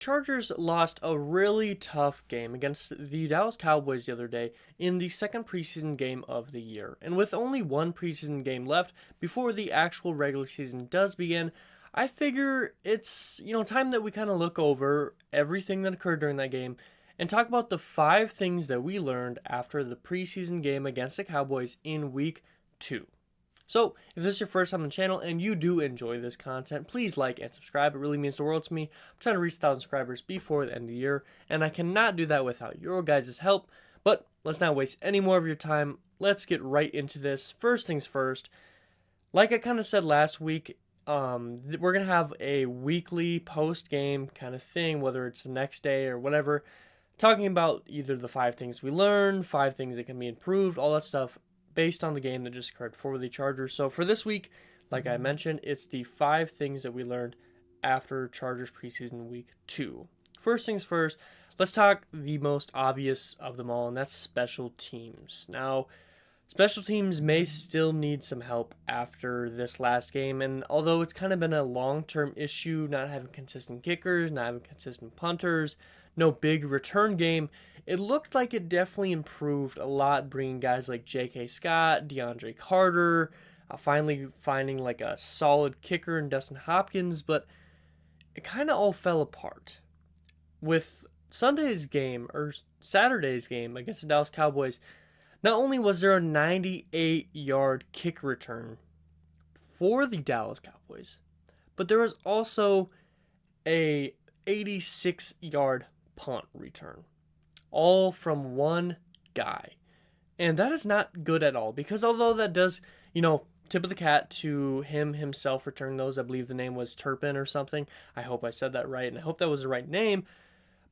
Chargers lost a really tough game against the Dallas Cowboys the other day in the second preseason game of the year. And with only one preseason game left before the actual regular season does begin, I figure it's, time that we kind of look over everything that occurred during that game and talk about the 5 things that we learned after the preseason game against the Cowboys in week 2. So, if this is your first time on the channel and you do enjoy this content, please like and subscribe. It really means the world to me. I'm trying to reach 1,000 subscribers before the end of the year, and I cannot do that without your guys' help. But let's not waste any more of your time. Let's get right into this. First things first, like I kind of said last week, we're going to have a weekly post-game kind of thing, whether it's the next day or whatever, talking about either the 5 things we learned, 5 things that can be improved, all that stuff, based on the game that just occurred for the Chargers. So for this week, like I mentioned, it's the 5 things that we learned after Chargers preseason week 2. First things first, let's talk the most obvious of them all, and that's special teams. Now, special teams may still need some help after this last game, and although it's kind of been a long-term issue, not having consistent kickers, not having consistent punters, no big return game, it looked like it definitely improved a lot, bringing guys like J.K. Scott, DeAndre Carter, finally finding like a solid kicker in Dustin Hopkins, but it kind of all fell apart. With Sunday's game, or Saturday's game against the Dallas Cowboys, not only was there a 98-yard kick return for the Dallas Cowboys, but there was also a 86-yard punt return, all from one guy. And that is not good at all, because although that does, tip of the cat to himself returning those. I believe the name was Turpin or something. I hope I said that right, and I hope that was the right name.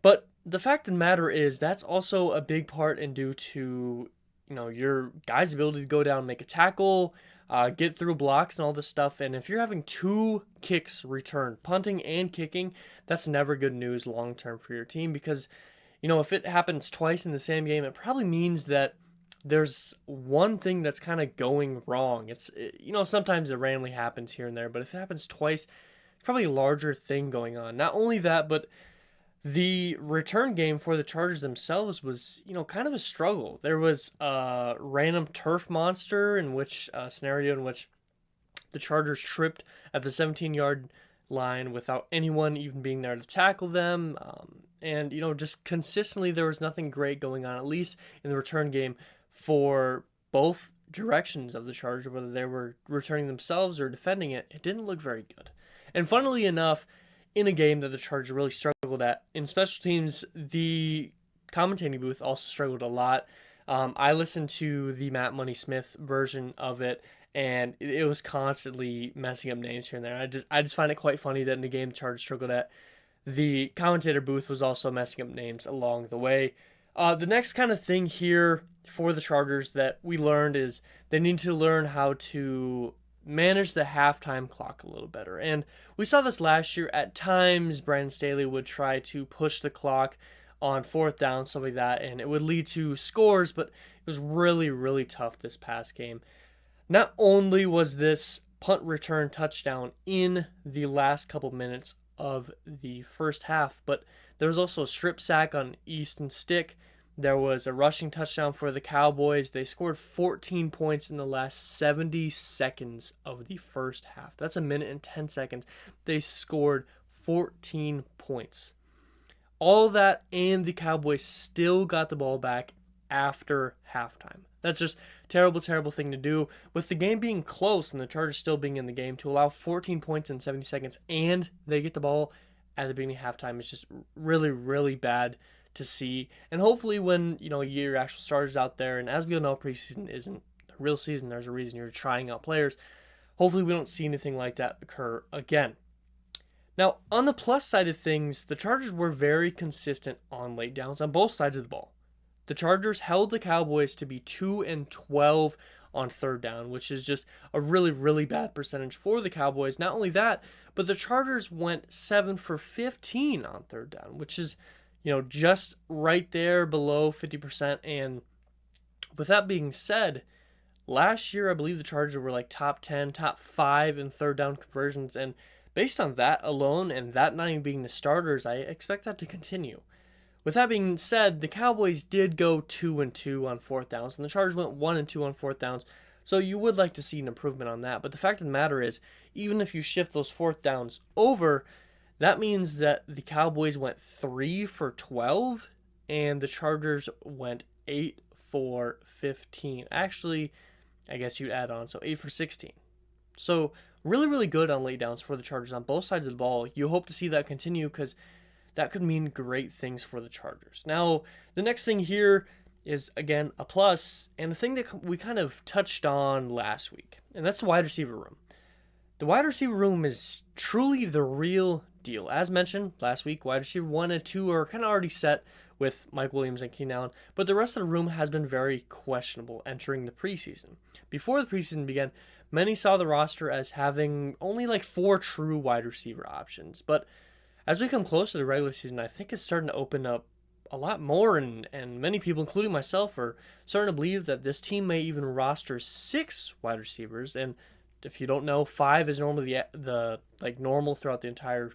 But the fact of the matter is that's also a big part and due to, your guy's ability to go down and make a tackle, get through blocks and all this stuff. And if you're having 2 kicks returned, punting and kicking, that's never good news long term for your team, because if it happens twice in the same game, it probably means that there's one thing that's kind of going wrong. Sometimes it randomly happens here and there, but if it happens twice, it's probably a larger thing going on. Not only that, but the return game for the Chargers themselves was, kind of a struggle. There was a random turf monster scenario in which the Chargers tripped at the 17-yard line without anyone even being there to tackle them. And just consistently there was nothing great going on, at least in the return game, for both directions of the Chargers, whether they were returning themselves or defending it. It didn't look very good. And funnily enough, in a game that the Chargers really struggled at, in special teams, the commentating booth also struggled a lot. I listened to the Matt Money Smith version of it, and it was constantly messing up names here and there. I just find it quite funny that in the game the Chargers struggled at, the commentator booth was also messing up names along the way. The next kind of thing here for the Chargers that we learned is they need to learn how to manage the halftime clock a little better. And we saw this last year. At times, Brandon Staley would try to push the clock on 4th down, stuff like that, and it would lead to scores, but it was really, really tough this past game. Not only was this punt return touchdown in the last couple minutes of the first half, but there was also a strip sack on Easton Stick. There was a rushing touchdown for the Cowboys. They scored 14 points in the last 70 seconds of the first half. That's a minute and 10 seconds. They scored 14 points. All that, and the Cowboys still got the ball back after halftime. That's just terrible, terrible thing to do. With the game being close and the Chargers still being in the game, to allow 14 points in 70 seconds and they get the ball at the beginning of halftime is just really, really bad to see. And hopefully when, your actual starters out there, and as we all know, preseason isn't the real season. There's a reason you're trying out players. Hopefully we don't see anything like that occur again. Now, on the plus side of things, the Chargers were very consistent on late downs on both sides of the ball. The Chargers held the Cowboys to be 2-12 on 3rd down, which is just a really, really bad percentage for the Cowboys. Not only that, but the Chargers went 7 for 15 on 3rd down, which is, just right there below 50%. And with that being said, last year, I believe the Chargers were like top 10, top 5 in 3rd down conversions. And based on that alone and that not even being the starters, I expect that to continue. With that being said, the Cowboys did go 2-2 on fourth downs, and the Chargers went 1-2 on fourth downs. So you would like to see an improvement on that. But the fact of the matter is, even if you shift those fourth downs over, that means that the Cowboys went 3 for 12, and the Chargers went 8 for 15. Actually, I guess you'd add on, so 8 for 16. So really, really good on late downs for the Chargers on both sides of the ball. You hope to see that continue because that could mean great things for the Chargers. Now, the next thing here is, again, a plus, and a thing that we kind of touched on last week, and that's the wide receiver room. The wide receiver room is truly the real deal. As mentioned last week, wide receiver 1 and 2 are kind of already set with Mike Williams and Keenan Allen, but the rest of the room has been very questionable entering the preseason. Before the preseason began, many saw the roster as having only like 4 true wide receiver options, but as we come close to the regular season, I think it's starting to open up a lot more, and many people, including myself, are starting to believe that this team may even roster 6 wide receivers. And if you don't know, 5 is normally the normal throughout the entire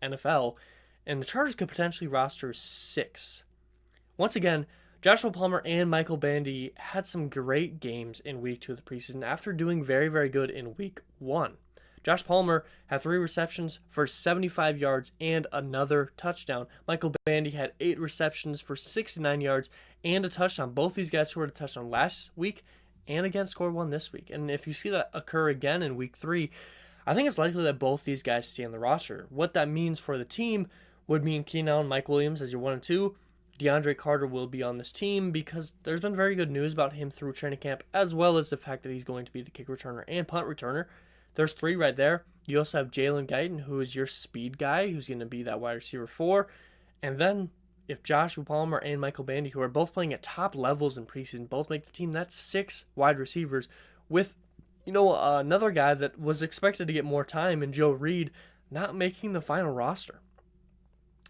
NFL, and the Chargers could potentially roster 6. Once again, Joshua Palmer and Michael Bandy had some great games in week 2 of the preseason after doing very, very good in week 1. Josh Palmer had 3 receptions for 75 yards and another touchdown. Michael Bandy had 8 receptions for 69 yards and a touchdown. Both these guys scored a touchdown last week and again scored one this week. And if you see that occur again in week 3, I think it's likely that both these guys stay on the roster. What that means for the team would mean Keenan Allen, Mike Williams as your 1 and 2. DeAndre Carter will be on this team because there's been very good news about him through training camp, as well as the fact that he's going to be the kick returner and punt returner. There's 3 right there. You also have Jalen Guyton, who is your speed guy, who's going to be that wide receiver 4. And then if Joshua Palmer and Michael Bandy, who are both playing at top levels in preseason, both make the team, that's 6 wide receivers with, another guy that was expected to get more time, and Joe Reed not making the final roster.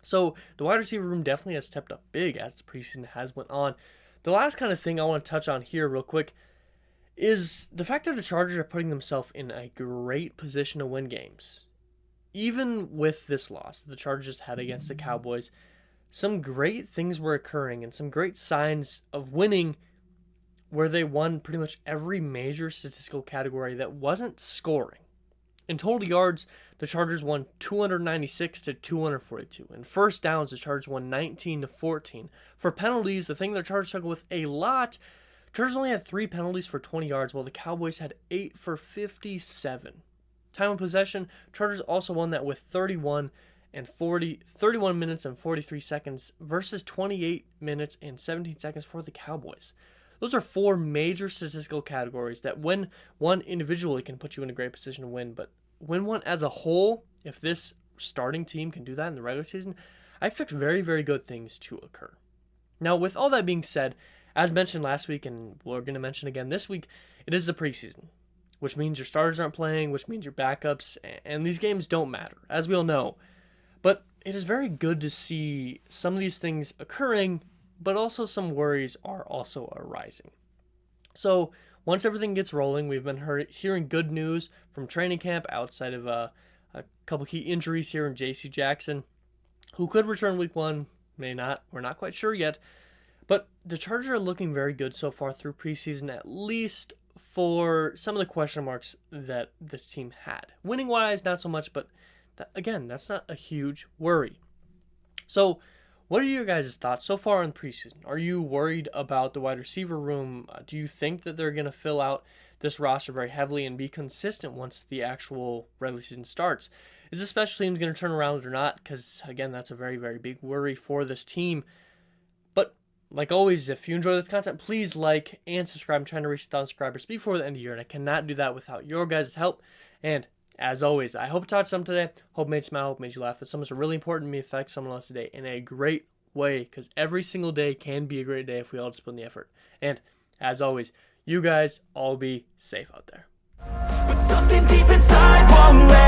So the wide receiver room definitely has stepped up big as the preseason has went on. The last kind of thing I want to touch on here real quick is the fact that the Chargers are putting themselves in a great position to win games. Even with this loss that the Chargers had against the Cowboys, some great things were occurring and some great signs of winning where they won pretty much every major statistical category that wasn't scoring. In total yards, the Chargers won 296 to 242. In first downs, the Chargers won 19 to 14. For penalties, the thing the Chargers struggled with a lot, Chargers only had 3 penalties for 20 yards, while the Cowboys had 8 for 57. Time of possession, Chargers also won that with 31 minutes and 43 seconds versus 28 minutes and 17 seconds for the Cowboys. Those are 4 major statistical categories that when one individually can put you in a great position to win, but when one as a whole, if this starting team can do that in the regular season, I expect very, very good things to occur. Now, with all that being said, as mentioned last week, and we're going to mention again this week, it is the preseason, which means your starters aren't playing, which means your backups, and these games don't matter, as we all know. But it is very good to see some of these things occurring, but also some worries are also arising. So once everything gets rolling, we've been hearing good news from training camp outside of a couple key injuries here in J.C. Jackson, who could return week 1, may not. We're not quite sure yet. But the Chargers are looking very good so far through preseason, at least for some of the question marks that this team had. Winning-wise, not so much, but again, that's not a huge worry. So what are your guys' thoughts so far in preseason? Are you worried about the wide receiver room? Do you think that they're going to fill out this roster very heavily and be consistent once the actual regular season starts? Is this special team going to turn around or not? Because, again, that's a very, very big worry for this team. But like always, if you enjoy this content, please like and subscribe. I'm trying to reach 1,000 subscribers before the end of the year, and I cannot do that without your guys' help. And as always, I hope it taught some today. Hope it made you smile, hope it made you laugh. That someone's really important to me affect someone else today in a great way, because every single day can be a great day if we all just put in the effort. And as always, you guys all be safe out there. But something deep inside won't let